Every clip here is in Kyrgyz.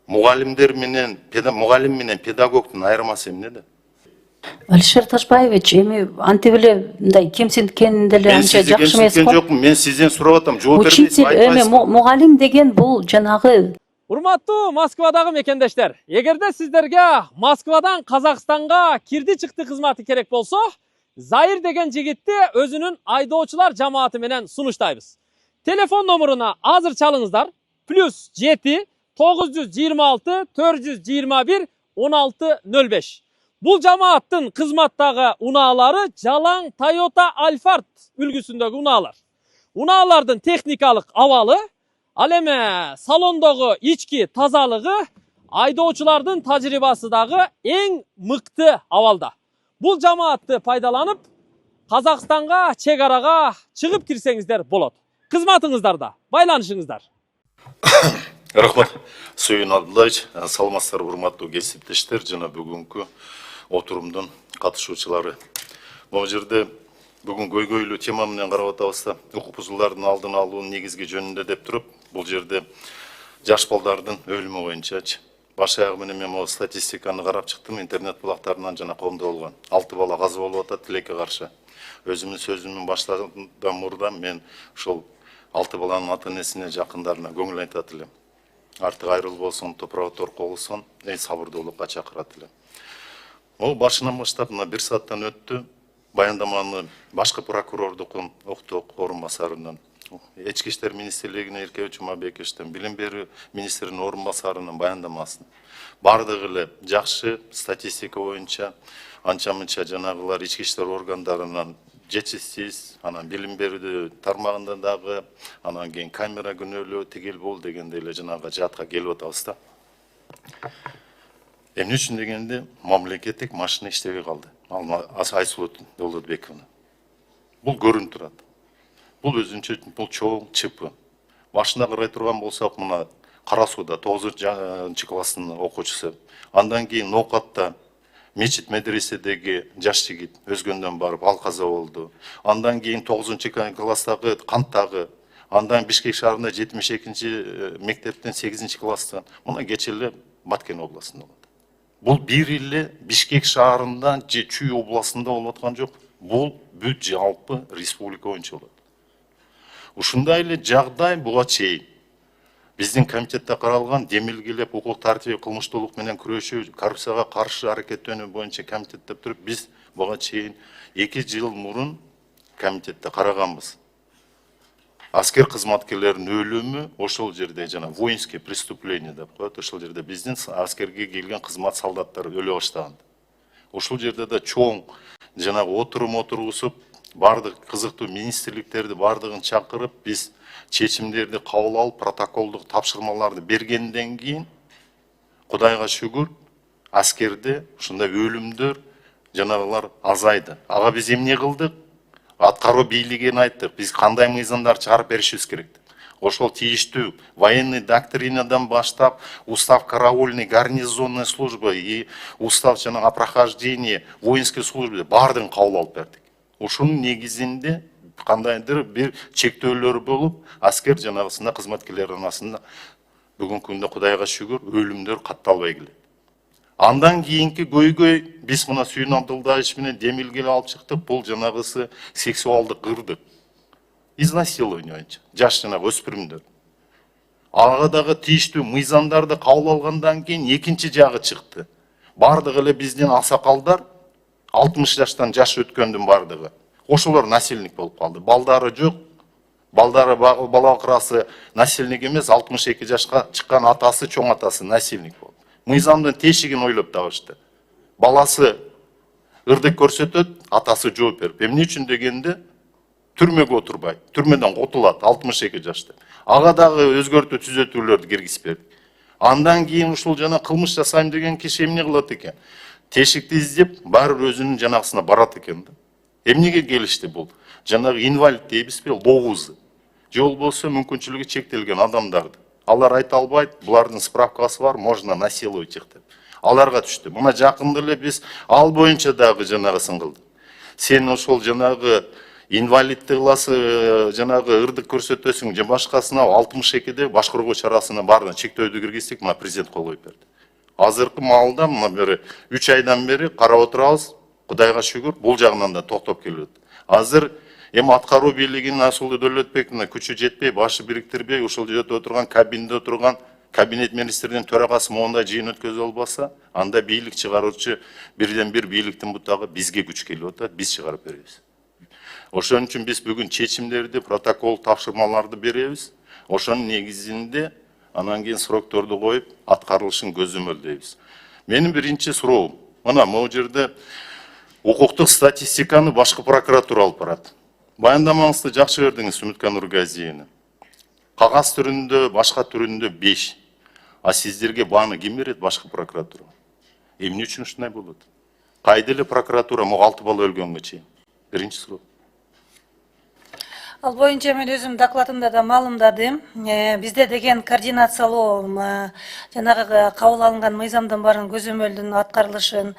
Muğallim менен педагогтун айырмасы эмнеде? Алишер Ташбаевич, эми антибиле мындай кемсинткен деле анча жакшы эмес го. Жокмун, мен сизден сурап атам, жооп бербейсиз, Учитель, эми мугалим деген бул жанагы. Урматтуу Москвадагы мекендештер, эгерде сиздерге Москвадан Казакстанга кирди чыкты кызматы керек болсо, Заир деген жигитти өзүнүн айдоочулар жамааты менен сунуштайбыз. Телефон номуруна азыр чалыңыздар. +7 926 421 1605. Бул жамааттын кызматтагы унаалары жалаң Toyota Alphard үлгүсүндөгү унаалар. Унаалардын техникалык абалы, ал эме салондогу ички тазалыгы айдоочулардын тажрыйбасы дагы эң мыкты абалда. Бул жамаатты пайдаланып, Казакстанга, чек арага чыгып кирсеңиздер болот. Кызматыңыздарда байланышыңыздар. Рахмат, Сүйін Абдуллаевич, саламатсыздар урматтуу кесиптештер жана бүгүнкү отурумдун катышуучулары. Бул жерде бүгүн көйгөйлүү тема менен карап атабыз да, укук бузуулардын алдын алуунун негизги жөнүндө деп туруп, бул жерде жаш балдардын өлүмү боюнчачы баш аягы менен мен могу статистиканы карап чыктым, интернет булактарынан жана коомдо болгон. 6 бала каза болуп атат тилекке каршы. Өзүмдүн сөзүмдүн баштарынан мурда мен ушул 6 баланын ата энесине, жакындарына көңүл айтат элем. Артык айрылуу болсун, топурага торко болсун, сабырдуулукка чакырат элем. Ол башынан баштап мына 1 сааттан өттү. Баяндаманы башкы прокурордукун октук орун басарынан, Ички иштер министрлигине Эркебич Жумабековичтен, билим берүү министринин орун басарынын баяндамасын. Бардыгы эле жакшы, статистика боюнча анча-мынча жанагылар ички иштер органдарынан жетишсиз, анан билим берүү тармагында дагы, анан кийин камера күнөөлөө тигил бул дегенде эле жанагы жаатка келип атабыз да. Эмне үчүн дегенде мамлекеттик машина иштебей калды. Айсулу Долдотбековна. Бул көрүнүп турат. Бул өзүнчө бул чоң чыпы. Башына карай турган болсок, мына Кара сууда 9-чы класстын окуучусу. Андан кийин Ноокатта мечит медреседеги жаш жигит өзгөндөн барып ал каза болду. Андан кийин 9-чы класстагы Канттагы, андан Бишкек шаарында 72-чи мектептен 8-чы класстан, мына кече эле Баткен областында болот. Бул бир эле Бишкек шаарында же Чүй областында болуп аткан жок. Бул бүт жалпы республика боюнча болот. Ушундай эле жагдай буга чейин биздин комитетте каралган демилгелеп укук тартиби кылмыштуулук менен күрөшүү, коррупцияга каршы аракеттенүү боюнча комитет деп туруп, биз буга чейин 2 жыл мурун комитетте караганбыз. Аскер кызматкерлеринин өлүмү ошол жерде жана воинский преступление деп коет, ошол жерде биздин аскерге келген кызмат солдаттары өлө баштаган. Ошол жерде да чоң жанагы отургузуп, бардык кызыктуу министрликтерди бардыгын чакырып, биз чечимдерди кабыл алып, протоколдук тапшырмаларды бергенден кийин, Кудайга шүгүр, аскерде ушундай өлүмдөр жанагылар азайды. Ага биз эмне кылдык? Аткаруу бийлигине айттык, биз кандай мыйзамдар чыгарып беришибиз керек. Ошол тийиштүү военный доктринадан баштап, устав караульный гарнизонная служба и устав жана о прохождении воинской службы бардыгын кабыл алып бердик. Ушунун негизинде кандайдыр бир чектөөлөр болуп, аскер жанагысында кызматкерлер арасында бүгүнкү күндө Кудайга шүгүр өлүмдөр катталбай келет. Андан кийинки көйгөй биз мына Сүйүн Абдулдаевич менен демилгелеп алып чыктык, бул жанагысы сексуалдык кырдык. Изнасилование боюнча жаш жанагы өспүрүмдөр. Ага дагы тийиштүү мыйзамдарды кабыл алгандан кийин экинчи жагы чыкты. Бардыгы эле биздин аксакалдар 60 жаштан жаш өткөндүн бардыгы. Ошолор насильник болуп калды. Балдары жок. Балдары бала кырасы насильник эмес, 62 жашка чыккан атасы, чоң атасы насильник болду. Мыйзамдын тешигин ойлоп табышты. Баласы ырдык көрсөтөт, атасы жооп берип. Эмне үчүн дегенде түрмөгө отурбайт, түрмөдөн котулат 62 жашта. Ага дагы өзгөртүү түзөтүүлөрдү киргизип бердик. Андан кийин ушул жана кылмыш жасайм деген киши эмне кылат экен? Тешикти издеп, баары өзүнүн жанагысына барат экен да. Эмнеге келишти бул? Жанагы инвалид дейбизби, лоозу. Же болбосо мүмкүнчүлүгү чектелген адамдарды. Алар айта албайт, булардын справкасы бар, можно насиловать их деп. Аларга түштү. Мына жакында эле биз ал боюнча дагы жанагысын кылдык. Сен ошол жанагы инвалидти кыласы жанагы ырдык көрсөтөсүң же башкасына 62де башкаруу чарасына баарына чектөөдү киргизсек, мына президент кол коюп берди. Азыркы маалда мына бери 3 айдан бери карап отурабыз. Кудайга шүгүр, бул жагынан да токтоп келет. Азыр эми аткаруу бийлигинин Асулуу Дөөлөтбековна күчү жетпей, башы бириктирбей, ушул жерде отурган кабинде отурган кабинет министринин төрагасы моундай жыйын өткөзө албаса, анда бийлик чыгаруучу бирден бир бийликтин бутагы бизге күч келип атат, биз чыгарып беребиз. Ошон үчүн биз бүгүн чечимдерди, протокол тапшырмаларды беребиз. Ошонун негизинде анан кийин срокторду коюп, аткарылышын көзөмөлдөйбүз. Менин биринчи суроом, мына могу жерде укуктук статистиканы башкы прокуратура алып барат. Баяндамаңызды жакшы бердиңиз, Үмүткан Нургазиевна. Кагаз түрүндө, башка түрүндө 5. А сиздерге бааны ким берет, башкы прокуратура? Эмне үчүн ушундай болот? Кайда эле прокуратура могу 6 бала өлгөнгө чейин? Биринчи суроо. Ал боюнча мен өзүм докладымда да маалымдадым. Бизде деген координациялоо жанагы кабыл алынган мыйзамдын баарын көзөмөлдүн аткарылышын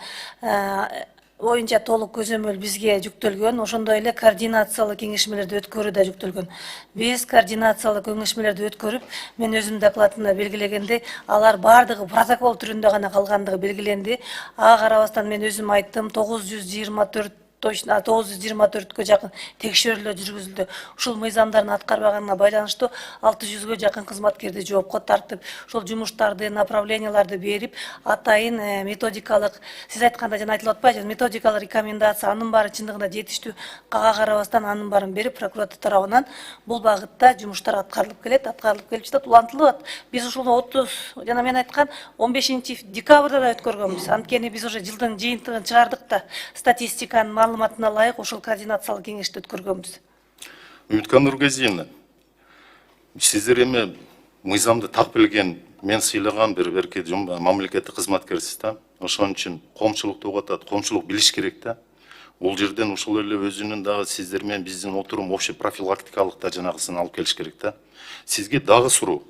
боюнча толук көзөмөл бизге жүктөлгөн. Ошондой эле координациялык кеңешмелерди өткөрүү да жүктөлгөн. Биз координациялык кеңешмелерди өткөрүп, мен өзүм докладымда белгилегендей, алар баардыгы протокол түрүндө гана калгандыгы белгиленди. Ага карабастан мен өзүм айттым, 924 точно 924-кө жакын текшерүүлөр жүргүзүлдү. Ушул мыйзамдардын аткарбаганына байланыштуу 600-гө жакын кызматкерди жоопко тартып, ушул жумуштарды, направленияларды берип, атайын методикалык, сиз айтканда жана айтылып атпайбы, методикалык рекомендация, анын баары чындыгында жетиштүү, ага карабастан анын баарын берип, прокуратура тарабынан бул багытта жумуштар аткарылып келип жатат, улантылып. Биз ушул 30, жана мен айткан 15 декабрда да өткөргөнбүз. Анткени биз уже жылдын жыйынтыгын чыгардык да, статистиканын маалыматына ылайык ошол координациялык кеңешти өткөргөнбүз. Үмүткан Нургазиевна, сиздер эми мыйзамды так билген, мен сыйлаган бир мамлекеттик кызматкерсиз да. Ошон үчүн коомчулукту угатат, коомчулук билиш керек да. Бул жерден ушул эле өзүнүн дагы сиздер менен биздин отурум общий профилактикалык да жанагысын алып келиш керек да. Сизге дагы суроо.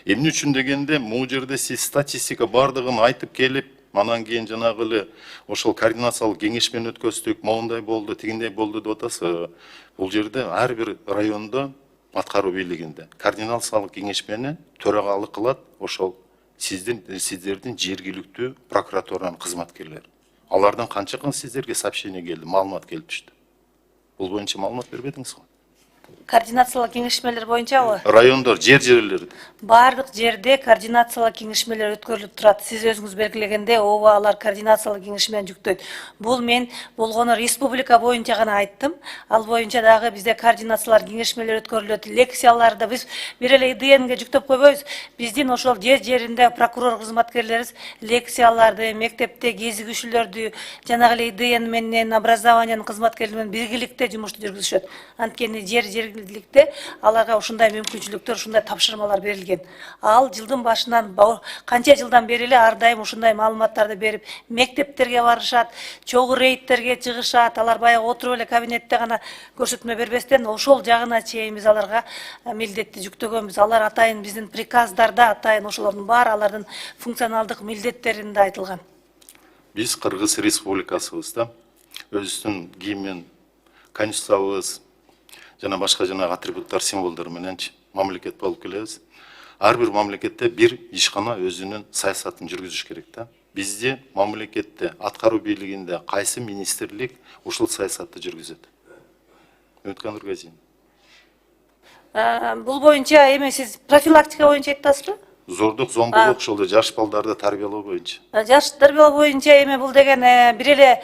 Эмне үчүн дегенде, могу жерде сиз статистика бардыгын айтып келип, анан кийин жанагы эле ошол координациялык кеңешмен өткөздүк, моундай болду, тигиндей болду деп атасыз. Бул жерде ар бир райондо аткаруу бийлигинде координациялык кеңешмени төрагалык кылат ошол сиздердин жергиликтүү прокуратуранын кызматкерлери. Алардан канчакын сиздерге сообщение келди, маалымат келип түштү. Бул боюнча маалымат бербедиңиз го? Координациялык кеңешмелер боюнчабы? Райондор, жерлерде. Бардык жерде координациялык кеңешмелер өткөрүлүп турат. Сиз өзүңүз белгилегенде, ооба алар координациялык кеңешмени жүктөйт. Бул мен болгону республика боюнча гана айттым. Ал боюнча дагы бизде координациялар кеңешмелер өткөрүлөт. Лекцияларды биз бир эле ИДНге жүктөп койбойбуз. Биздин ошол жер-жеринде прокурор кызматкерлерибиз лекцияларды, мектепте кезигүүчүлөрдү, жанагы эле ИДН менен образованиянын кызматкерлери менен биргеликте жумушту жүргүзүшөт. Анткени жергиликте аларга ушундай мүмкүнчүлүктөр, ушундай тапшырмалар берилген. Ал жылдын башынан канча жылдан бери эле ар дайым ушундай маалыматтарды берип, мектептерге барышат, чогуу рейдтерге чыгышат, алар баягы отуруп эле кабинетте гана көрсөтмө бербестен ошол жагына чейин биз аларга милдетти жүктөгөнбүз. Алар атайын биздин приказдарда атайын ошолордун баары алардын функционалдык милдеттеринде айтылган. Биз Кыргыз Республикасыбыз да өзүбүздүн кийиммен, конституциябыз жана башка жанагы атрибуттар, символдор менен мамлекет болуп келебиз. Ар бир мамлекетте бир ишкана өзүнүн саясатын жүргүзүш керек да. Бизде мамлекетте аткаруу бийлигинде кайсы министрлик ушул саясатты жүргүзөт? Үмүткан Нургазиевна. Бул боюнча эми сиз профилактика боюнча айтасызбы? Зордук, зомбулук, ошол жаш балдарды тарбиялоо боюнча. Жаш тарбиялоо боюнча эми бул деген бир эле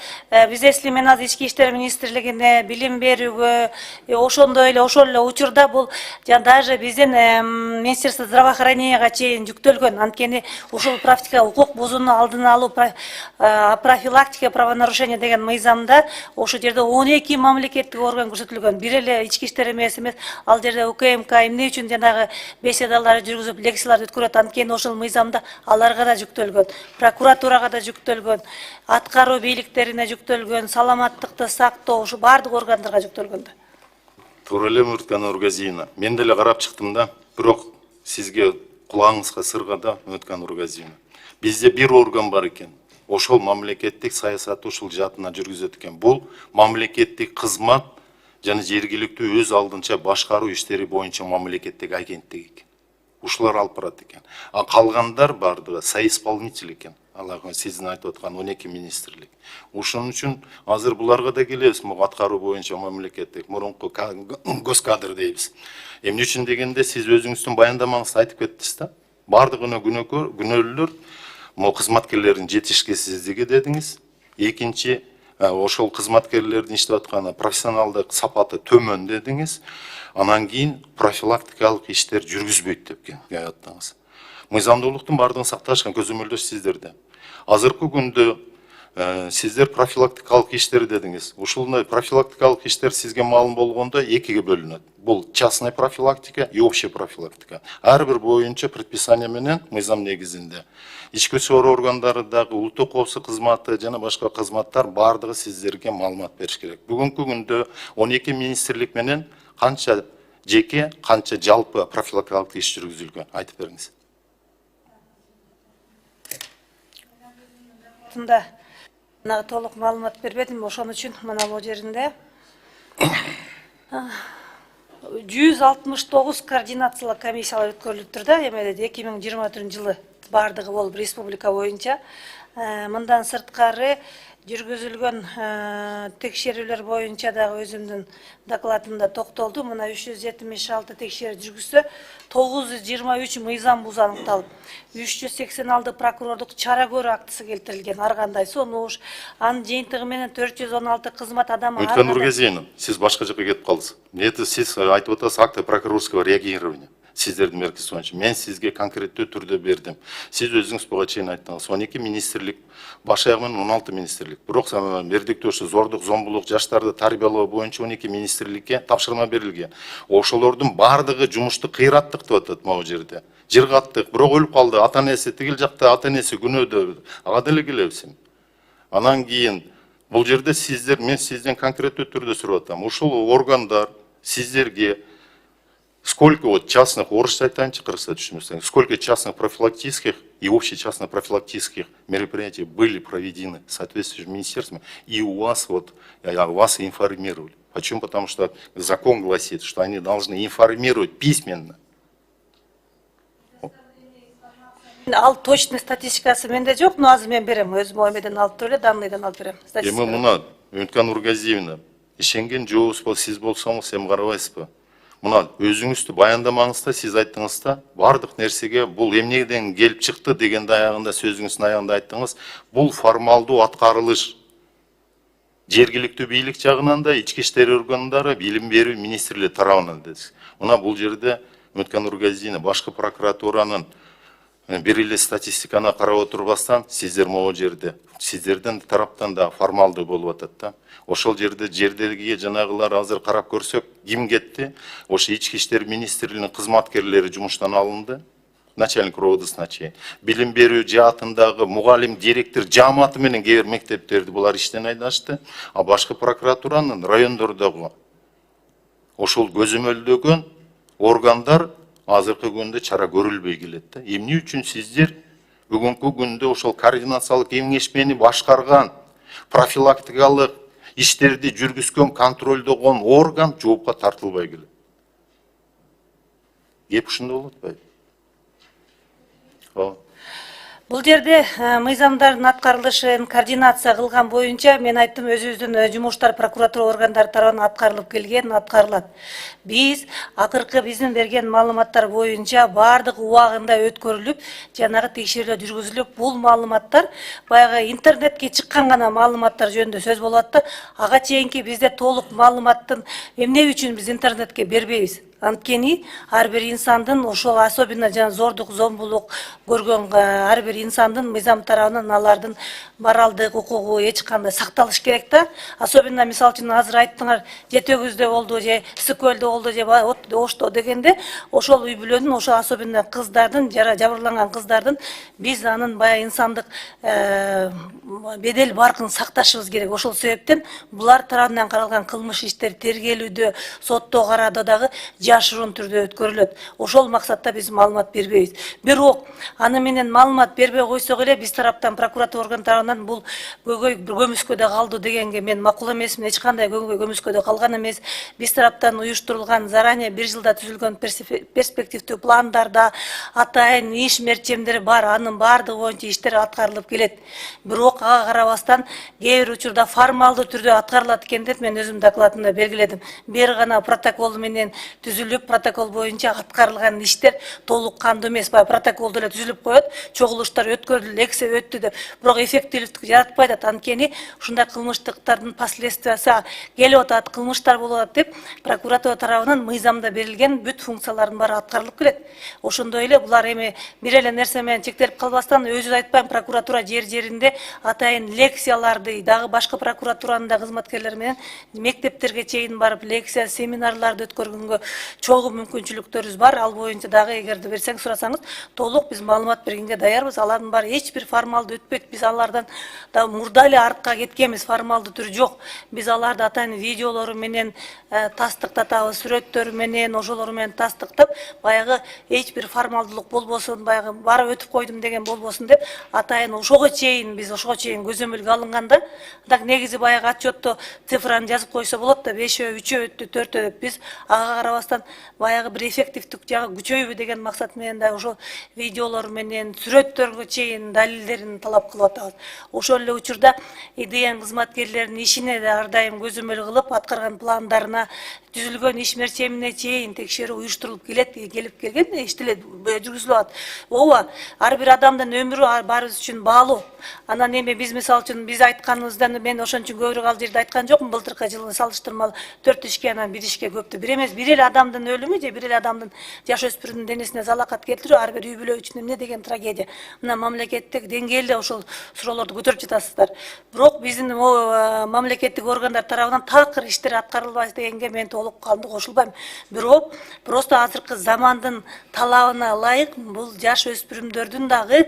биз эсли мен азыр ички иштер министрлигине билим берүүгө, ошондой эле ошол эле учурда бул даже биздин Министерство здравоохраненияга чейин жүктөлгөн. Анткени ушул практика укук бузууну алдын алуу, профилактика правонарушения деген мыйзамда ошол жерде 12 мамлекеттик орган көрсөтүлгөн. Бир эле ички иштер эмес, ал жерде УКМК эмне үчүн жанагы беседаларды жүргүзүп, лекцияларды өткөрөт. Анткени ошол мыйзамда аларга да жүктөлгөн, прокуратурага да жүктөлгөн, аткаруу бийликтерине жүктөлгөн, саламаттыкты сактоо, ушу бардык органдарга жүктөлгөн. Туура эле Үмүткан Нургазиевна. Мен деле карап чыктым да, бирок сизге кулагыңызга сырга да, Үмүткан Нургазиевна. Бизде бир орган бар экен. Ошол мамлекеттик саясатты ушул жаатына жүргүзөт экен. Бул мамлекеттик кызмат жана жергиликтүү өз алдынча башкаруу иштери боюнча мамлекеттик агенттик экен. Ушулар алып барат экен. А калгандар бардыгы соисполнитель экен. Аларга сиздин айтып аткан 12 министрлик. Ошон үчүн азыр буларга да келебиз, могу аткаруу боюнча мамлекеттик мурунку госкадр дейбиз. Эмне үчүн дегенде сиз өзүңүздүн баяндамаңызда айтып кеттиңиз да. Бардыгына күнөөлөр могу кызматкерлердин жетишкисиздиги дедиңиз. Экинчи, ошол кызматкерлердин иштеп атканы профессионалдык сапаты төмөн дедиңиз. Анан кийин профилактикалык иштер жүргүзбөйт деп аттыңыз. Мыйзамдуулуктун бардыгын сакташкан көзөмөлдөш сиздерде. Азыркы күндө сиздер профилактикалык иштер дедиңиз. Ушул профилактикалык иштер сизге маалым болгондо экиге бөлүнөт. Бул частный профилактика и общая профилактика. Ар бир боюнча предписание менен мыйзам негизинде. Ички соор органдарындагы улуттук коопсуздук кызматы жана башка кызматтар бардыгы сиздерге маалымат бериш керек. Бүгүнкү күндө 12 министрлик менен канча жеке, канча жалпы профилактикалык иш жүргүзүлгөн? Айтып бериңиз. Толук маалымат бербедим, ошон үчүн мына бул жеринде 169 координациялык комиссиялар өткөрүлүптүр да, эмеде 2024 жылы бардыгы болуп республика боюнча. Мындан сырткары жүргүзүлгөн текшерүүлөр боюнча дагы өзүмдүн докладымда токтолду. Мына 376 текшерүү жүргүзсө, 923 мыйзам бузуу аныкталып, 386 прокурордук чара көрүү актысы келтирилген, ар кандай сунуш, анын жыйынтыгы менен 416 кызмат адамы. Үмүткан Нургазиевна, сиз башка жака кетип калдыңыз. Эмне сиз айтып атасыз акты прокурорского реагирования. Сиздердин меркиси боюнча мен сизге конкреттүү түрдө бердим. Сиз өзүңүз буга чейин айттыңыз. 12 министрлик, баш аягы менен 16 министрлик. Бирок бердиктүү ушу зордук, зомбулук, жаштарды тарбиялоо боюнча 12 министрликке тапшырма берилген. Ошолордун бардыгы жумушту кыйраттык деп атат могу жерде. Жыргаттык, бирок өлүп калды. Ата-энеси тигил жакта, ата-энеси күнөөдө. Ага деле келебиз. Анан кийин бул жерде сиздер, мен сизден конкреттүү түрдө сурап атам. Ушул органдар сиздерге сколько вот частных, орысча айтайынчы, кыргызча түшүнүрсөң, сколько частных профилактических и общечастно-профилактических мероприятий были проведены соответствующим министерством, и у вас вот, вас информировали. Почему? Потому что закон гласит, что они должны информировать письменно. Ал точный статистикасы менде жок, но азыр мен берем, өзүм эмеден алып эле, данныйдан алып берем. Эми мына Үмүткан Нургазиевна, ишенген жообузбу сиз болсоңуз эми карабайсызбы? Мына өзүңүздү баяндамаңызда сиз айттыңыз да, бардык нерсеге бул эмнеден келип чыкты дегенде аягында сөзүңүздүн аягында айттыңыз, бул формалдуу аткарылыш жергиликтүү бийлик жагынан да, ички иштер органдары, билим берүү министрлиги тарабынан дедиз. Мына бул жерде Үмүткан Нургазиевна башкы прокуратуранын бир эле статистиканы карап отурбастан, сиздер могу жерде, сиздердин тараптан да формалдуу болуп атат да. Ошол жердеги жанагылар азыр карап көрсөк, ким кетти? Ошо ички иштер министрлигинин кызматкерлери жумуштан алынды. Начальник РОВДсына чейин. Билим берүү жаатындагы мугалим, директор жааматы менен кээ бир мектептерди булар иштен айдашты. А башкы прокуратуранын райондордогу ошол көзөмөлдөгөн органдар азыркы күндө чара көрүлбөй келет да. Эмне үчүн сиздер бүгүнкү күндө ошол координациялык кеңешмени башкарган, профилактикалык иштерди жүргүзгөн, контролдогон орган жоопко тартылбай келет? Кеп ушунда болот атпайбы? Бул жерде мыйзамдардын аткарылышын координация кылган боюнча мен айттым, өзүбүздүн жумуштар прокуратура органдары тарабынан аткарылып келген, аткарылат. Биз акыркы биздин берген маалыматтар боюнча бардык убагында өткөрүлүп, жанагы текшерүүлөр жүргүзүлүп, бул маалыматтар баягы интернетке чыккан гана маалыматтар жөнүндө сөз болот да. Ага чейинки бизде толук маалыматтын эмне үчүн биз интернетке бербейбиз? Анткени ар бир инсандын, ошол особенно жана зордук, зомбулук көргөн ар бир инсандын мыйзам тарабынан алардын моралдык укугу эч кандай сакталыш керек да. Особенно мисалы үчүн азыр айттыңар, Жетөгүздө болду же Сыкөлдө болду же Ошто дегенде, ошол үй бүлөнүн, ошол особенно кыздардын, жабырланган кыздардын биз анын баягы инсандык бедел баркын сакташыбыз керек. Ошол себептен булар тарабынан каралган кылмыш иштери тергелүүдө, сотто кароодо дагы жашыруун түрдө өткөрүлөт. Ошол максатта биз маалымат бербейбиз. Бирок аны менен маалымат бербей койсок эле биз тараптан прокуратура орган тарабынан бул көйгөй көмүскөдө калды дегенге мен макул эмесмин. Эч кандай көмүскөдө калган эмес. Биз тараптан уюштурулган заранее 1 жылда түзүлгөн перспективдүү пландарда атайын иш мерчемдери бар. Анын баардыгы боюнча иштер аткарылып келет. Бирок ага карабастан кээ бир учурда формалдуу түрдө аткарылат экен деп мен өзүм докладымда белгиледим. Бир гана протокол менен түзүлүп, протокол боюнча аткарылган иштер толук кандуу эмес. Баягы протоколдо эле түзүлүп коет, чогулуштар өткөрүлдү, лекция өттү деп. Бирок эффективдүүлүк жаратпай атат. Анткени ушундай кылмыштыктардын последствиясы келип атат, кылмыштар болуп атат деп прокуратура тарабынан мыйзамда берилген бүт функциялардын баары аткарылып келет. Ошондой эле булар эми бир эле нерсе менен чектелип калбастан өзү айтпайм, прокуратура жер-жеринде атайын лекцияларды, дагы башка прокуратуранын да кызматкерлери менен мектептерге чейин барып лекция, семинарларды өткөргөнгө чогуу мүмкүнчүлүктөрүбүз бар. Ал боюнча дагы эгерде берсеңиз, сурасаңыз, толук биз маалымат бергенге даярбыз. Алардын баары эч бир формалдуу өтпөйт. Биз алардан да мурда эле артка кеткенбиз, формалдуу түрү жок. Биз аларды атайын видеолору менен тастыктатабыз, сүрөттөрү менен, ошолору менен тастыктап, баягы эч бир формалдуулук болбосун, баягы барып өтүп койдум деген болбосун деп, атайын ошого чейин биз көзөмөлгө алынганда, так негизи баягы отчетто цифраны жазып койсо болот да, 5-өө, 3-өө өттү, 4-өө деп биз ага карабастан баягы бир эффективдүүлүк жагы күчөйбү деген максат менен да ошол видеолор менен сүрөттөргө чейин далилдерин талап кылып атабыз. Ошол эле учурда ИДН кызматкерлеринин ишине да ар дайым көзөмөл кылып, аткарган пландарына, түзүлгөн иш мерчемине чейин текшерүү уюштурулуп келет, келип келген иштелет, жүргүзүлүп атат. Ооба, ар бир адамдын өмүрү баарыбыз үчүн баалуу. Анан эми биз мисалы үчүн биз айтканыбыздан мен ошон үчүн көбүрөөк ал жерде айткан жокмун. Былтыркы жылы салыштырмалуу 4 ишке анан 1 ишке көптү. Бир эмес, бир эле адамдын өлүмү же бир эле адамдын жаш өспүрүмдүн денесине залакат келтирүү ар бир үй бүлө үчүн эмне деген трагедия. Мына мамлекеттик деңгээлде ошол суроолорду көтөрүп жатасыздар. Бирок биздин мамлекеттик органдар тарабынан такыр иштер аткарылбайт дегенге мен толук кандуу кошулбайм. Бирок просто азыркы замандын талабына ылайык бул жаш өспүрүмдөрдүн дагы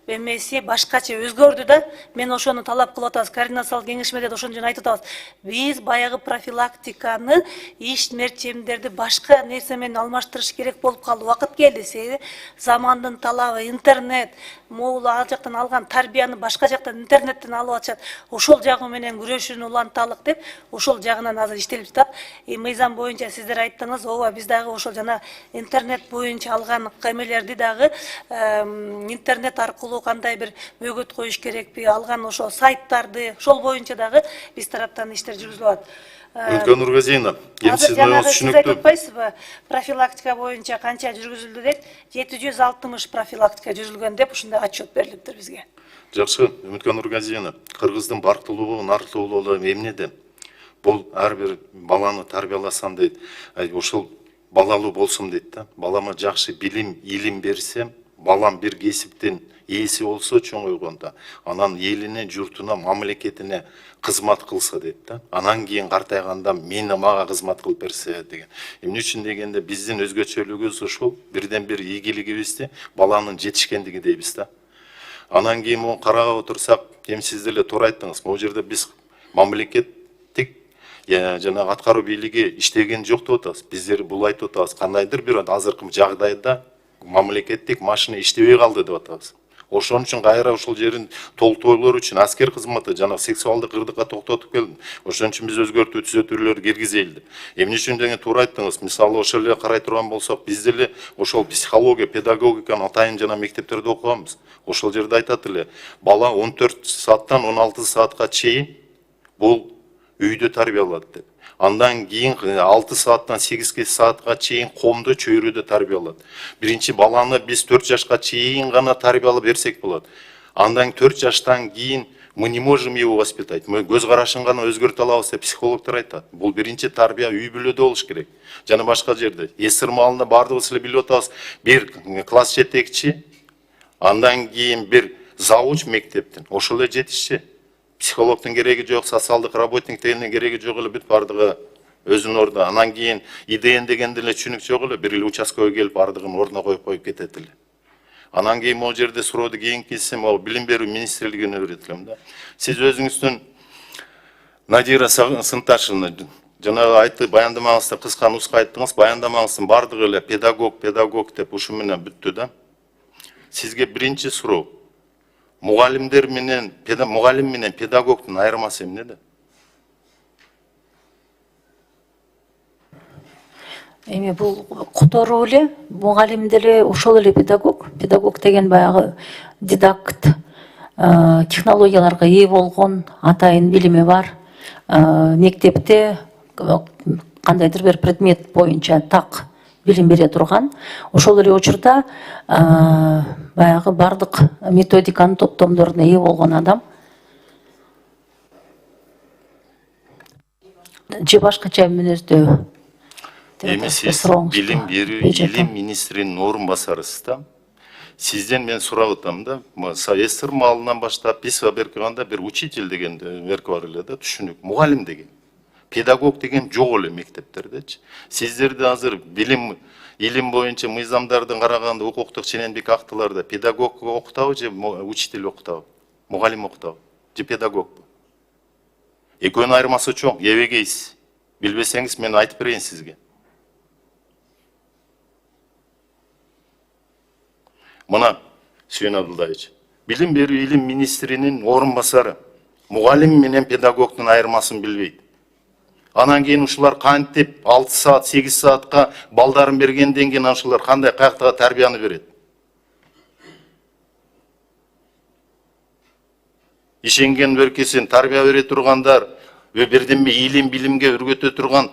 эмеси башкача өзгөрдү да. Мен ошону талап кылып атабыз. Координациялык кеңешмеде ошон үчүн айтып атабыз. Биз баягы профилактиканы, иш мерчемдерди башка нерсе менен алмаштырыш керек болуп калды. Убакыт келди. Себеби замандын талабы, интернет, могул ал жактан алган тарбияны башка жактан интернеттен алып атышат. Ошол жагы менен күрөшүүнү уланталык деп, ошол жагынан азыр иштелип жатат. Мыйзам боюнча сиздер айттыңыз, ооба, биз дагы ошол жана интернет боюнча алган эмелерди дагы интернет аркылуу кандай бир бөгөт коюш керекпи, алган ошо сайттарды, ошол боюнча дагы биз тараптан иштер жүргүзүлүп атат. Үмүткөн Нургазиевна, эми сиз менен Сиз айтып атпайсызбы, профилактика боюнча канча жүргүзүлдү деп? 760 профилактика жүргүзүлгөн деп ушундай отчет берилиптир бизге. Жакшы, Үмүткөн Нургазиевна, кыргыздын бактылуулугу, нартуулугу эмнеде? Бул ар бир баланы тарбияласам дейт, ошол балалуу болсун дейт да. Балама жакшы билим, илим берсем, балам бир кесиптин ээси болсо чоңойгондо, анан элине, журтуна, мамлекетине кызмат кылса дейт да. Анан кийин картайганда мага кызмат кылып берсе деген. Эмне үчүн дегенде биздин өзгөчөлүгүбүз ошол, бирден бир ийгилигибизди баланын жетишкендиги дейбиз да. Анан кийин муну карап отурсак, эми сиз деле туура айттыңыз. Бул жерде биз мамлекеттик жанагы аткаруу бийлиги иштеген жок деп атабыз. Биздер бул айтып атабыз, кандайдыр бир азыркы жагдайда мамлекеттик машина иштебей калды деп атабыз. Ошон үчүн кайра ушул жерин толтоолор үчүн аскер кызматы жана сексуалдык кырдыкка токтотуп келдим. Ошон үчүн биз өзгөртүү түзөтүүлөрдү киргизели. Эмне үчүн деген туура айттыңыз. Мисалы ошол эле карай турган болсок, биз деле ошол психология, педагогиканы атайын жана мектептерде окуганбыз. Ошол жерде айтат эле, бала 14 сааттан 16 саатка чейин бул үйдө тарбияланат деп. Андан кийин 6 сааттан 8 саатка чейин комдо, чөйрөдө тарбияланат. Биринчи баланы биз 4 жашка чейин гана тарбиялап берсек болот. Андан 4 жаштан кийин мы не можем его воспитать. Мы көз карашын гана өзгөртө алабыз деп психологдор айтат. Бул биринчи тарбия үй бүлөдө болуш керек. Жана башка жерде. Эсир маалында бардыгыбыз эле билип атабыз. Бир класс жетекчи, андан кийин бир завуч мектептин. Ошол эле жетишчи. Психологдун кереги жок, социалдык работниктин кереги жок эле, бүт бардыгы өзүнүн ордуна. Анан кийин ИДН дегенде эле түшүнүк жок эле, бир эле участкага келип бардыгын ордуна коюп кетет эле. Анан кийин могу жерде сурооду кийинкиси могу билим берүү министрлигине берет элем да. Сиз өзүңүздүн Надира Сынташевна Жанагы айтты, баяндамаңызда кыска нуска айттыңыз, баяндамаңыздын бардыгы эле педагог деп ушу менен бүттү да. Сизге биринчи суроо. Мугалим менен педагогдун айырмасы эмнеде? Эми бул которуу эле мугалим деле ошол эле педагог. Педагог деген баягы дидакт, технологияларга ээ болгон, атайын билими бар, мектепте кандайдыр бир предмет боюнча так билим бере турган. Ошол эле учурда баягы бардык методиканын топтомдоруна ээ болгон адам. Же башкача мүнөздөө. Эми сиз билим берүү илим министринин орун басарысыз да. Сизден мен сурап атам да, СССР маалынан баштап биз беркиганда бир учитель деген берки бар эле да, түшүнүк. Мугалим деген, педагог деген жок эле мектептердечи. Сиздерде азыр билим илим боюнча мыйзамдардын караганда укуктук ченемдик актыларда педагог окутабы же учитель окутабы? Мугалим окутабы же педагогбу? Экөөнүн айырмасы чоң, эбегейсиз. Билбесеңиз мен айтып берейин сизге. Мына Сүйөн Абдулдаевич, билим берүү илим министринин орун басары мугалим менен педагогдун айырмасын билбейт. Анан кийин ушулар кантип 6 саат, 8 саатка балдарын бергенден кийин ушулар кандай каяктагы тарбияны берет? Ишенген беркесин тарбия бере тургандар, бирдеме илим билимге үргөтө турган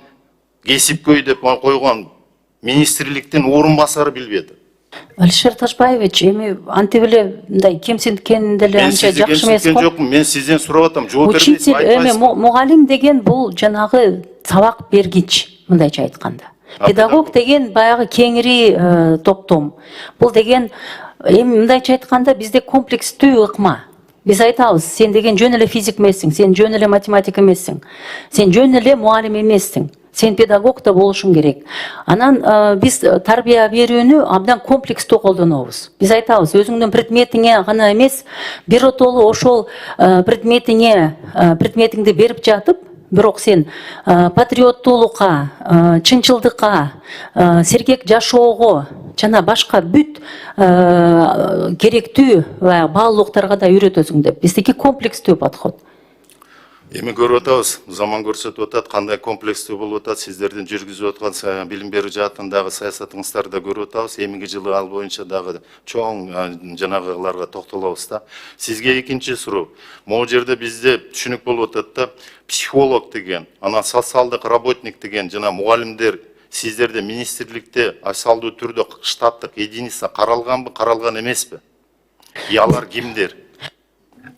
кесипкөй деп койгон министрликтин орун басары билбеди. Алишер Ташбаевич, эми антип эле мындай кемсинткени деле анча жакшы эмес го. Жокмун, мен сизден сурап атам, жооп бербейсиз. Учитель, эми мугалим деген бул жанагы сабак бергич, мындайча айтканда. Педагог деген баягы кеңири топтом. Бул деген эми мындайча айтканда бизде комплекстүү ыкма. Биз айтабыз, сен деген жөн эле физик эмессиң, сен жөн эле математик эмессиң, сен жөн эле мугалим эмессиң. Сен педагог да болушуң керек. Анан биз тарбия берүүнү абдан комплекстүү колдонобуз. Биз айтабыз, өзүңдүн предметиңе гана эмес, биротолу ошол предметиңди берип жатып, бирок сен патриоттуулукка, чынчылдыкка, сергек жашоого жана башка бүт керектүү баалуулуктарга да үйрөтөсүң деп. Биздики комплекстүү подход. Эми көрүп атабыз, заман көрсөтүп атат, кандай комплекстүү болуп атат, сиздердин жүргүзүп аткан билим берүү жаатындагы саясатыңыздарды да көрүп атабыз. Эмиги жылы ал боюнча дагы чоң жанагыларга токтолобуз да. Сизге экинчи суроо. Могу жерде бизде түшүнүк болуп атат да, психолог деген, анан социалдык работник деген жана мугалимдер сиздерде министрликте асалдуу түрдө штаттык единица каралганбы, каралган эмеспи? Алар кимдер?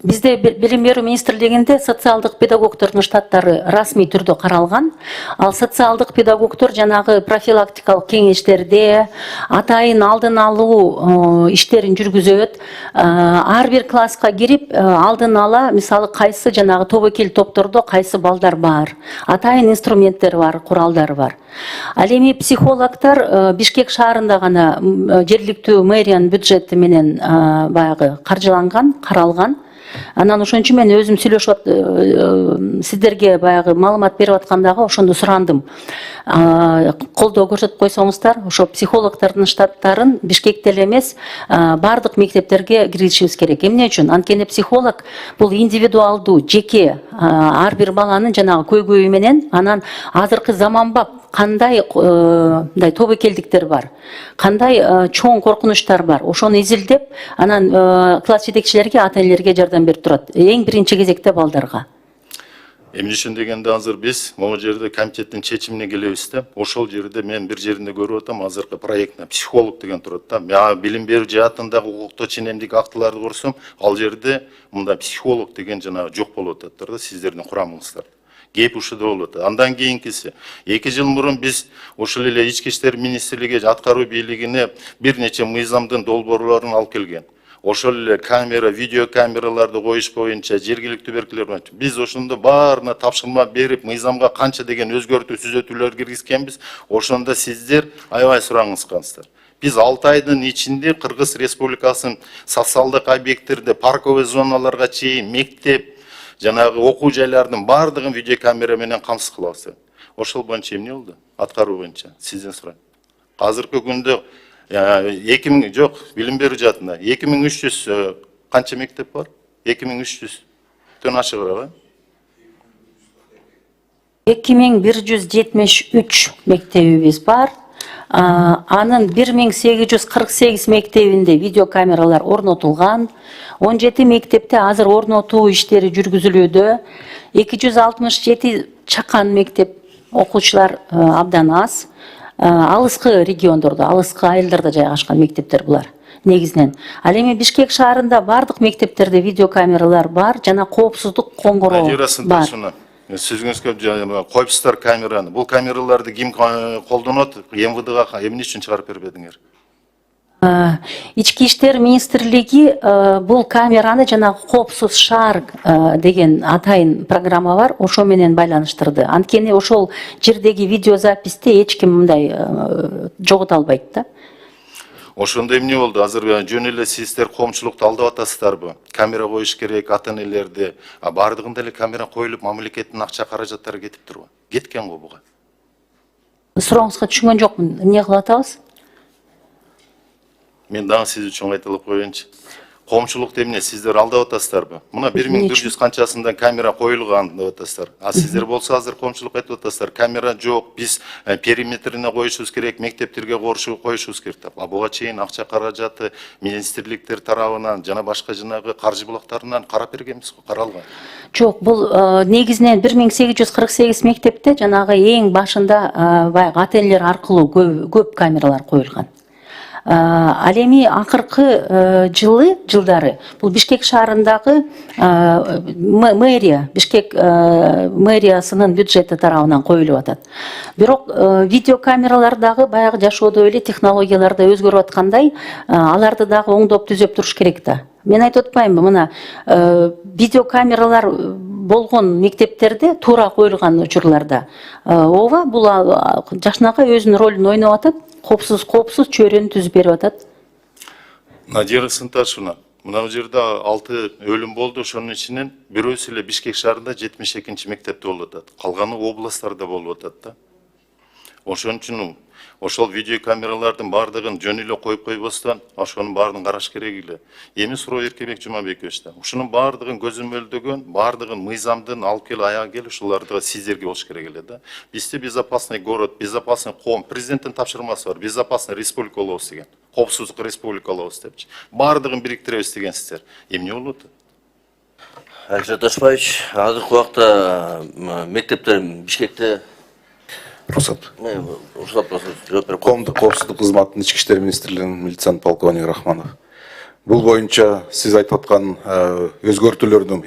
Бизде билим берүү министрлигинде социалдык педагогдордун штаттары расмий түрдө каралган. Ал социалдык педагогдор жанагы профилактикалык кеңештерде атайын алдын алуу иштерин жүргүзөт. Ар бир класска кирип алдын ала мисалы кайсы жанагы тобокел топтордо кайсы балдар бар. Атайын инструменттер бар, куралдар бар. Ал эми психологдор Бишкек шаарында гана жергиликтүү мэриянын бюджети менен баягы каржыланган, каралган. Анан ошончу мен өзүм сүйлөшүп сиздерге баягы маалымат берип аткандагы ошондо сурандым. Колдоо көрсөтүп койсоңуздар, ошо психологдордун штаттарын Бишкекте эле эмес, бардык мектептерге киргизишибиз керек. Эмне үчүн? Анткени психолог бул индивидуалдуу, жеке ар бир баланын жанагы көйгөйү менен, анан азыркы заманбап кандай тобокелдиктер бар, кандай чоң коркунучтар бар, ошону изилдеп, анан класс жетекчилерге, ата энелерге жардам берип турат. Эң биринчи кезекте балдарга. Эмне үчүн дегенде азыр биз могу жерде комитеттин чечимине келебиз да. Ошол жерде мен бир жеринде көрүп атам, азыркы проектте психолог деген турат да. Мен билим берүү жаатындагы укуктуу ченемдик актыларды көрсөм, ал жерде мында психолог деген жана жок болуп атат да, сиздердин курамыңыздар. Кеп ушуда болуп атат. Андан кийинкиси 2 жыл мурун биз ошол эле Ички иштер министрлиги аткаруу бийлигине бир нече мыйзамдын долбоорлорун алып келген. Ошол эле камера, видео камераларды коюш боюнча, жергиликтүү беркилер боюнча биз ошондо баарына тапшырма берип, мыйзамга канча деген өзгөртүү түзөтүүлөр киргизкенбиз. Ошондо сиздер аябай сураңызгансыздар. Биз 6 айдын ичинде Кыргыз Республикасынын социалдык объекттерде, парковый зоналарга чейин, мектеп, жанагы окуу жайлардын бардыгын видео камера менен камсыз кылабыз. Ошол боюнча эмне болду? Аткаруу боюнча сизден сурайм. Азыркы күндө 2000 жок, билим берүү жаатында 2300 канча мектеп бар? 2300-төн ашыгыраак. 2173 мектебибиз бар. Анын 1848 мектебинде видеокамералар орнотулган. 17 мектепте азыр орнотуу иштери жүргүзүлүүдө. 267 чакан мектеп окуучулар абдан аз. Алыскы региондордо, алыскы айылдарда жайгашкан мектептер булар негизинен. Ал эми Бишкек шаарында бардык мектептерде видеокамералар бар жана коопсуздук коңгуроо бар. Сөзүңүзгө коюпсуздар камераны. Бул камераларды ким колдонот? МВДга эмне үчүн чыгарып бербедиңер? Ички иштер министрлиги бул камераны жана коопсуз шаар деген атайын программа бар, ошо менен байланыштырды. Анткени ошол жердеги видеозаписти эч ким мындай жогото албайт да. Ошондо эмне болду? Азыр жөн эле сиздер коомчулукту алдап атасыздарбы? Камера коюш керек, ата-энелерди. Бардыгында эле камера коюлуп, мамлекеттин акча каражаттары кетип турбу? Кеткен го буга. Сурооңузга түшүнгөн жокмун. Эмне кылып атабыз? Мен дагы сиз үчүн кайталап коеюнчу. Коомчулукту эмне сиздер алдап атасыздарбы? Мына 1400 канчасында камера коюлган деп атасыздар. А сиздер болсо азыр коомчулук айтып атасыздар, камера жок, биз периметрине коюшубуз керек, мектептерге коюшубуз керек деп. Буга чейин акча каражаты министрликтер тарабынан жана башка жанагы каржы булактарынан карап бергенбиз го, каралган. Жок, бул негизинен 1848 мектепте жанагы эң башында баягы ата-энелер аркылуу көп камералар коюлган. Ал эми акыркы жылдары бул Бишкек шаарындагы мэрия, Бишкек мэриясынын бюджети тарабынан коюлуп атат. Бирок видеокамералар дагы баягы жашоодо эле технологиялар да өзгөрүп аткандай, аларды дагы оңдоп түзөп туруш керек да. Мен айтып атпаймынбы, мына видеокамералар болгон мектептерде туура коюлган учурларда ооба бул жашнакай өзүнүн ролун ойноп атат. Коопсуз чөйрөнү түзүп берип атат. Надира Сынташевна, мына жерде 6 өлүм болду, ошонун ичинен бирөөсү эле Бишкек шаарында 72 мектепте болуп атат. Калганы областтарда болуп атат да. Ошон үчүн ошол видеокамералардын бардыгын жөн эле коюп койбостон, ошонун баарын караш керек эле. Эми суроо Эркебек Жумабекович да. Ушунун бардыгын көзөмөлдөгөн, бардыгын мыйзамдын алып кел, аяга кел, ушуларды сиздерге болуш керек эле да. Бизде безопасный город, безопасный коом, президенттин тапшырмасы бар, безопасный республика болобуз деген. Коопсуздук республика болобуз депчи. Бардыгын бириктиребиз дегенсиздер. Эмне болуп атат? Александр Ташбаевич, азыркы убакта мектептер Бишкекте Рұқсат, Коомдук коопсуздук кызматынын Ички иштер министрлигинин милициянт полковниги Рахманов. Бул боюнча сиз айтып аткан өзгөртүүлөрдүн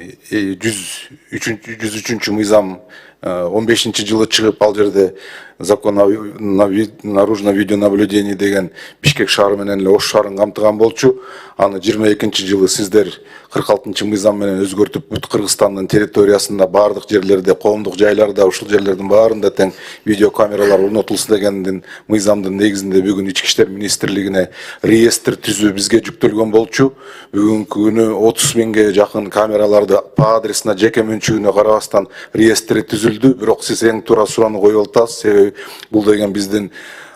103 мыйзам 15-жылы чыгып, ал жерде закон о наружном видеонаблюдении деген Бишкек шаары менен эле Ош шаарын камтыган болчу. Аны 22-жылы сиздер 46-мыйзам менен өзгөртүп, бүт Кыргызстандын территориясында бардык жерлерде, коомдук жайларда, ушул жерлердин баарында тең видеокамералар орнотулсын дегендин мыйзамдын негизинде бүгүн Ички иштер министрлигине реестр түзүү бизге жүктөлгөн болчу. Бүгүнкү күнү 30 миңге жакын камераларды по адресине жеке менчүгүнө карабастан реестри түзүлдү. Бирок сиз эң туура суроону коюп атасыз. Себеби бул деген биздин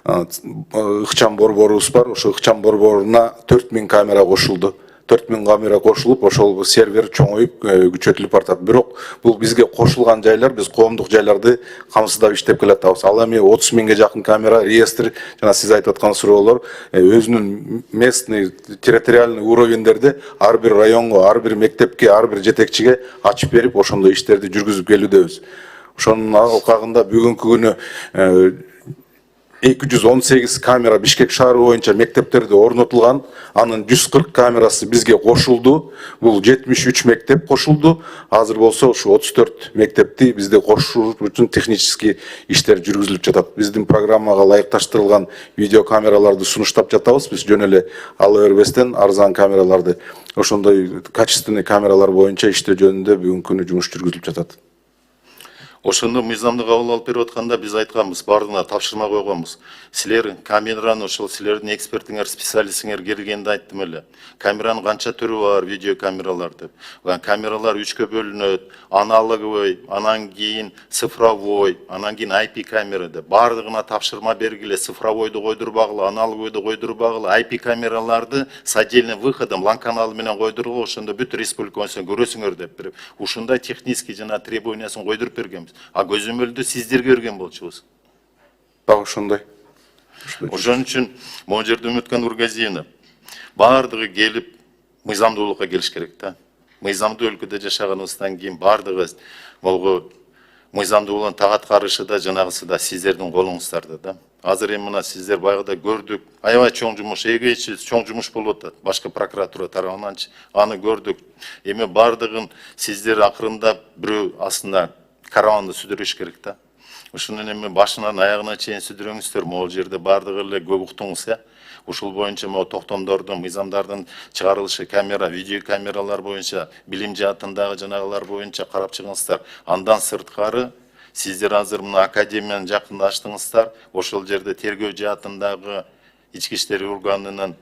ыкчам борборубуз бар. Ошо ыкчам борборуна 4000 камера кошулду. 4000 камера кошулуп, ошол сервер чоңоюп, күчөтүлүп бартат. Бирок бул бизге кошулган жайлар, биз коомдук жайларды камсыздап иштеп келатабыз. Ал эми 30 миңге жакын камера, реестр, жана сиз айтып аткан суроолор өзүнүн местный, территориальный уровендерде ар бир районго, ар бир мектепке, ар бир жетекчиге ачып берип, ошондой иштерди жүргүзүп келүүдөбүз. Ошонун алкагында бүгүнкү күнү 218 камера Бишкек шаары боюнча мектептерде орнотулган, анын 140 камерасы бизге кошулду. Бул 73 мектеп кошулду. Азыр болсо ушу 34 мектепти бизде кошуу үчүн технический иштер жүргүзүлүп жатат. Биздин программага ылайыкташтырылган видеокамераларды сунуштап жатабыз. Биз жөн эле ала бербестен арзан камераларды, ошондой качественный камералар боюнча иштөө жөнүндө бүгүнкү күнү жумуш жүргүзүлүп жатат. Ошондо мыйзамды кабыл алып берип атканда биз айтканбыз, бардыгына тапшырма койгонбуз. Силер камераны ошол силердин экспертиңер, специалистиңер келгенде айттым эле. Камеранын канча түрү бар, видео камералар деп. Камералар 3кө бөлүнөт, аналоговый, анан кийин цифровой, анан кийин IP камера деп. Бардыгына тапшырма бергиле, цифровойду койдурбагыла, аналоговойду койдурбагыла, IP камераларды с отдельным выходом, LAN каналы менен койдургула, ошондо бүт республика боюнча көрөсүңөр деп берип. Ушундай технический жана требованиясын койдуруп бергенбиз. А көзөмөлдү сиздер көргөн болчубуз. Дагы ошондой. Ошон үчүн могу жерде Үмүткан Нургазиевна бардыгы келип мыйзамдуулукка келиш керек да. Мыйзамдуу өлкөдө жашаганыбыздан кийин бардыгы могу мыйзамдуулугун так аткарышы да жанагысы да сиздердин колуңуздарда да. Азыр эми мына сиздер баягыда көрдүк, аябай чоң жумуш, эгечи чоң жумуш болуп атат. Башка прокуратура тарабынан аны көрдүк. Эми бардыгын сиздер акырындап бирөө астында караванды сүдүрүш керек да. Ушунун эми башынан аягына чейин сүдүрөңүздөр, могул жерде бардыгы эле көп уктуңуз, Ушул боюнча могу токтомдордун, мыйзамдардын чыгарылышы, камера, видео камералар боюнча, билим жаатындагы жанагылар боюнча карап чыгыңыздар. Андан сырткары сиздер азыр мына академияны жакында ачтыңыздар, ошол жерде тергөө жаатындагы ички иштер органынын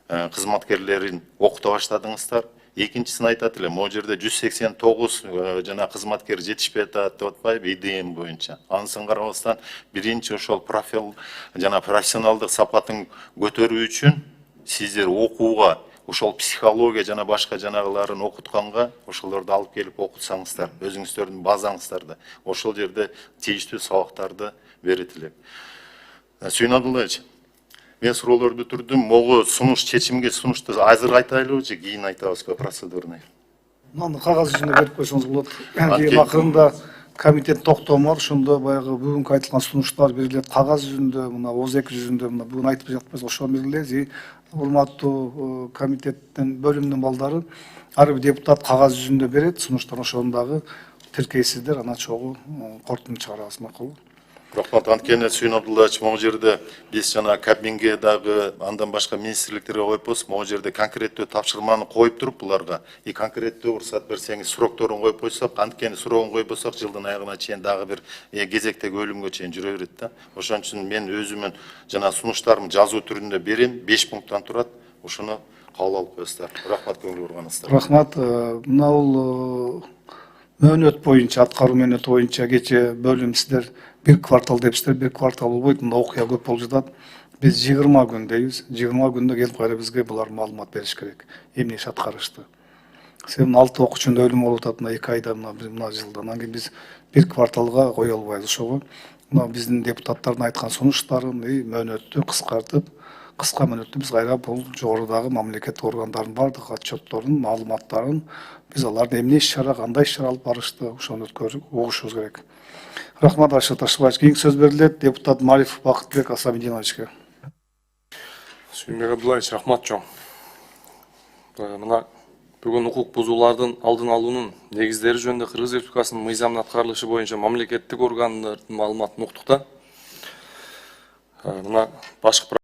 кызматкерлерин окута баштадыңыздар. Экинчисин айтат эле, могу жерде 189 жана кызматкер жетишпей атат деп атпайбы, ИДМ боюнча. Анысын карабастан биринчи ошол профессионалдык сапатын көтөрүү үчүн сиздер окууга, ошол психология жана башка жанагыларын окутканга ошолорду алып келип окутсаңыздар, өзүңүздөрдүн базаңыздарда ошол жерде тийиштүү сабактарды берет элек. Сүйүн Абдуллаевич, мен суроолорду түрдүм, могу сунуш чечимге сунушту азыр айтайлыбычы, кийин айтабызбы процедурный? Мына кагаз жүзүндө берип койсоңуз болот. Кийин акырында комитет токтому бар, ошондо баягы бүгүнкү айтылган сунуштар берилет. Кагаз жүзүндө, мына ооз-эки жүзүндө, мына бүгүн айтып жатпайбыз, ошол берилет. Урматтуу комитеттин бөлүмдүн балдары, ар бир депутат кагаз жүзүндө берет, сунуштар ошондогу тиркейсиздер, анан чогуу корутунду чыгарабыз, макулбу? Рахмат, анткени Сүйүн Абдуллаевич, могу жерде биз жана Кабминге дагы, андан башка министрликтерге коюпбуз, могу жерде конкреттүү тапшырманы коюп туруп буларга, конкреттүү уруксат берсеңиз, сурокторун коюп койсок, анткени сурогун койбосок, жылдын аягына чейин дагы бир кезектеги өлүмгө чейин жүрө берет да. Ошон үчүн мен өзүмүн жана сунуштарымды жазуу түрүндө берем, 5 пункттан турат, ошону кабыл алып коесуздар. Рахмат, көңүл бурганыңыздар. Рахмат. Мына бул мөөнөт боюнча, аткаруу мөөнөтү боюнча кече бөлүм сиздер bir kvartal депсиздер, bir kvartal болбойт, мында окуя көп болуп жатат. Биз 20 күн дейбиз. 20 күндө келип кайра бизге булар маалымат бериш керек. Эмне иш аткарышты. Себеби 6 окуучунун өлүмү болуп атат мына 2 айда, мына жылда. Анан кийин биз bir kvartalга кое албайбыз. Ошого мына биздин депутаттардын айткан сунуштарын, мөөнөттү кыскартып, кыска мөөнөттө биз кайра бул жогорудагы мамлекет органдарынын бардык отчетторун, маалыматтарын биз аларды эмне иш чара, кандай иш чара алып барышты, ошону өткөрүп угушубуз керек. Рахмат, Рашид Ташбаевич. Кийинки сөз берилет депутат Мариф Бакытбек Асамидиновичке. Сүйүнбек Абдуллаевич, рахмат чоң. Мына бүгүн укук бузуулардын алдын алуунун негиздери жөнүндө Кыргыз Республикасынын мыйзамдын аткарылышы боюнча мамлекеттик органдардын маалыматын уктук да. Мына башкы